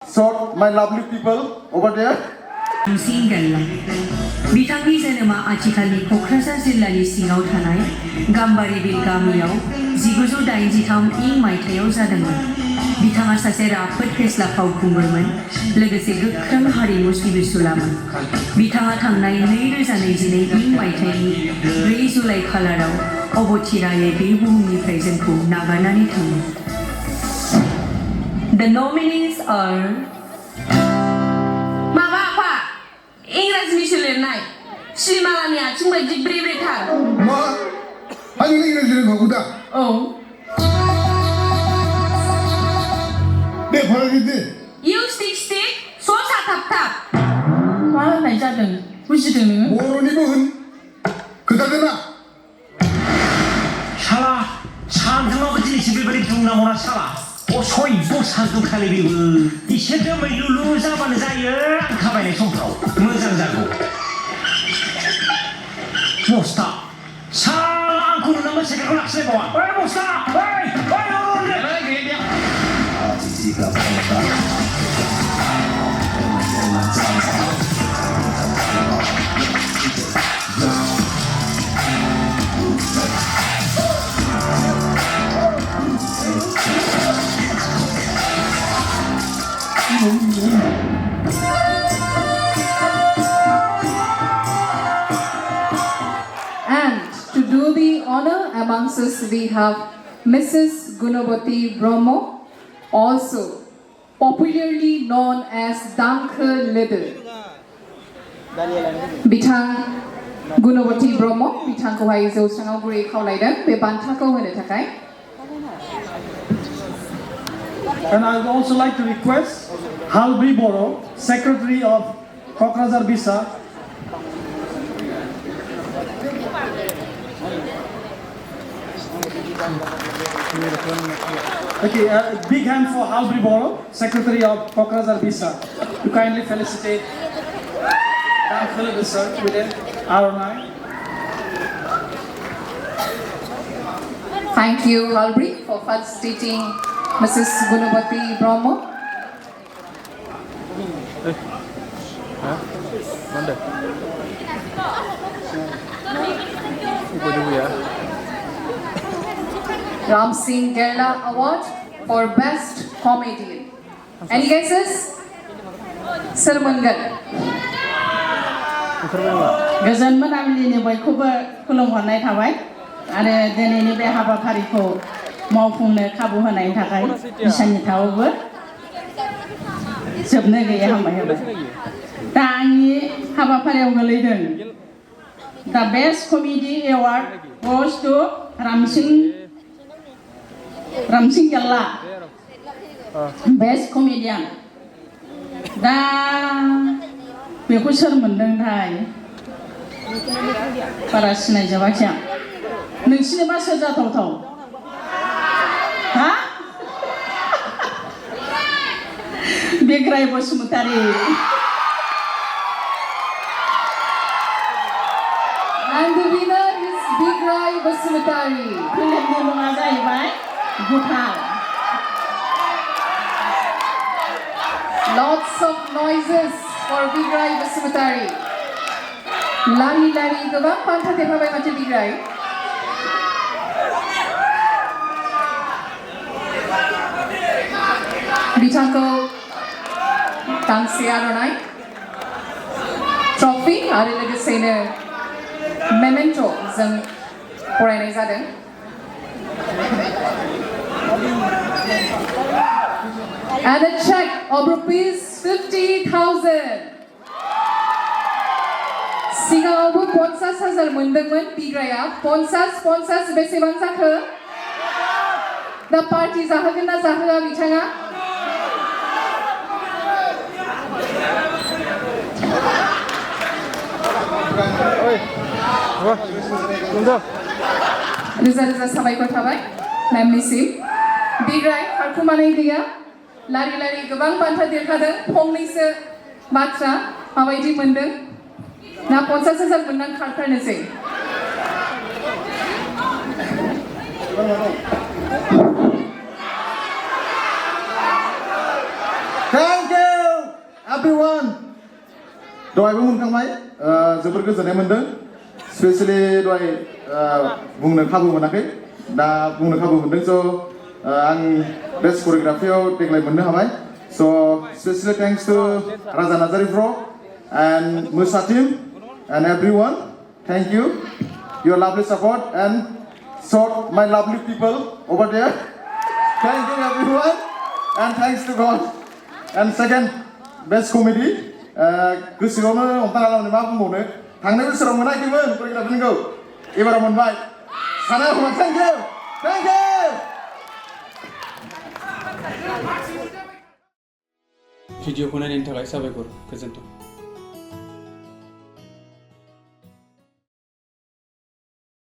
So, my lovely people over there. बिथांनि जोनोमा आथिखालनि क'क्राझार जिल्लानि सिङाव थानाय गाम्बारि बिल गामियाव 1983 इं मायथाइयाव जादोंमोन। बिथाङा सासे राफोद फेस्ला फावखुंगुरमोन लोगोसे गोख्रों हारिमु सिबिसुलामोन। बिथाङा थांनाय 2022 इं मायथाइनि 4 जुलाइ खालाराव अबथिरायै बे बुहुमनिफ्राय जोंखौ नागारनानै थाङो। The nominees are इंराजी लिरनाय सिमालानि आथिं बायदि ब्रेब्रेथार मा आं इंराजी रोंगौ दा औ दे फरायदो दे इउ स्टिक स्टिक स साथाब थाब मा होननाय जादों बुजिदों नोङो बर'निबो होन खोथादो ना शाला सानथामाबो दिनैसो बेबायदि बुंनांगौना शाला असय्य सानदुंखालि बेबो एसे दोमैलुलु जाबानो जायो आं थाबायनाय समफ्राव मोजां जागौ मस्ता शाला आंखौ नुनानै सेकेन्डखौ लाखिलायबावा ओइ मस्ता ओइ And to do the honor amongst us, we have Mrs. Guwahati Brahmo, also popularly known as Danke Little. Bitang Guwahati Brahmo, bitangkohai jौस्राङाव गुरै खावलायदों बे बान्थाखौ होनो थाखाय. And I would also like to request Halbri Boro, Secretary of Kalakshetra Bcaa. Okay, a big hand for Halbri Boro, Secretary of Kalakshetra Bcaa, to kindly felicitate Philip sir with an RNI. Thank you, Halbri, for felicitating Mrs. Guwahati Brahmo. Ram Singh Gerla Award for Best Comedian. Any guesses? Sarmangal. गोजोन मोनाबिलिनि बयखौबो खुलुमहरनाय थाबाय आरो दिनैनि बे हाबाफारिखौ मावफुंनो खाबु होनायनि थाखाय ईशाननि थावबो जोबनो गैयै हामबाय होबाय दा आंनि हाबाफारियाव गोलैदों The Best Comedy Award goes to Ramsing Gerla Best Comedian दा बेखौ सोर मोनदोंथाय बारा सिनायजाबाखै आं नोंसिनोबा सोर जाथावथाव हा Bigrai Basumatary And the winner is Bigrai Basumatary. फिल्मनि मुङा जाहैबाय गुथाल Lots of noises for Bigrai Basumatary. Lari lari गोबां बान्था देरहाबाय माथो Bigrai. बिथांखौ गांसे आर'नाइ ट्रफि आरो लोगोसेनो मेमेन्ट' जों बरायनाय जादों. And a check of rupees 50,000. सिगाङावबो 50,000 मोनदोंमोन बिग्राया 50 बेसेबां जाखो दा पार्टि जाहोगोन ना जाहोआ बिथाङा रोजा रोजा साबायखर थाबाय मेमनिसिम बिग्राय खारखुमानाय गैया लारि लारि गोबां बान्था देरहादों फंनैसो बाथ्रा माबायदि मोनदों ना 50,000 मोननानै खारथारनोसै Thank you. everyone. दहायबो मोनखांबाय जोबोर गोजोननाय मोनदों स्पेशली दहाय बुंनो खाबु मोनाखै दा बुंनो खाबु मोनदों स' आं बेस्ट करिय'ग्राफियाव देग्लाय मोननो हाबाय स' specially thanks to Raja Narzary bro and Musa team and everyone. Thank you. Your lovely support and so my lovely people over there. Thank you everyone and thanks to God. And second best comedy. गोसोआवनो हमथाना लानानै मा बुंबावनो थांनाय बोसोराव मोनाखैमोन करिय'ग्राफिनिखौ एबाराव मोनबाय सानाय हरबाय थेंक इउ भिडिअखौ नायनायनि थाखाय साबायखर गोजोन्थों